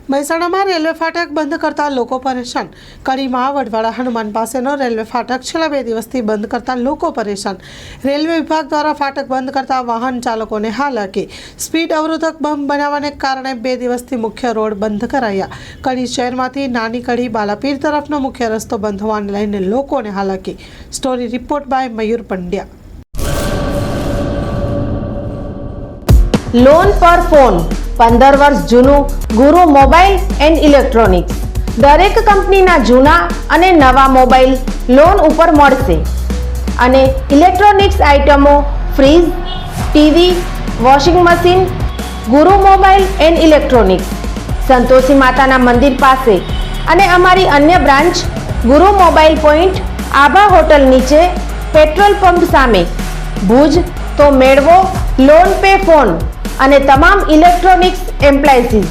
મહેસાણામાં રેલવે ફાટક બંધ કરતા લોકો પરેશાન। કડીમાં વડવાડા હનુમાન પાસેનો રેલવે ફાટક છેલ્લા 2 દિવસથી બંધ કરતા લોકો પરેશાન। રેલવે વિભાગ દ્વારા ફાટક બંધ કરતા વાહન ચાલકોને હાલાકી। સ્પીડ અવરોધક બંધ બનાવવાને કારણે 2 દિવસથી મુખ્ય રોડ બંધ કરાયા। કડી શહેરમાંથી નાની કડી બાલાપીર તરફનો મુખ્ય રસ્તો બંધ હોવાને લઈને લોકોને હાલાકી। Story report by Mayur Pandya. Loan પર ફોન 15 વર્ષ જૂનું ગુરુ મોબાઈલ એન્ડ ઇલેક્ટ્રોનિક્સ। દરેક કંપનીના જૂના અને નવા મોબાઈલ લોન ઉપર મળશે અને ઇલેક્ટ્રોનિક્સ આઇટમો ફ્રીજ, ટીવી, વોશિંગ મશીન। ગુરુ મોબાઈલ એન્ડ ઇલેક્ટ્રોનિક્સ સંતોષી માતાના મંદિર પાસે અને અમારી અન્ય બ્રાન્ચ ગુરુ મોબાઈલ પોઈન્ટ આભા હોટલ નીચે પેટ્રોલ પંપ સામે ભુજ। તો મેળવો લોન પે ફોન અને તમામ ઇલેક્ટ્રોનિક્સ એપ્લાયન્સીસ।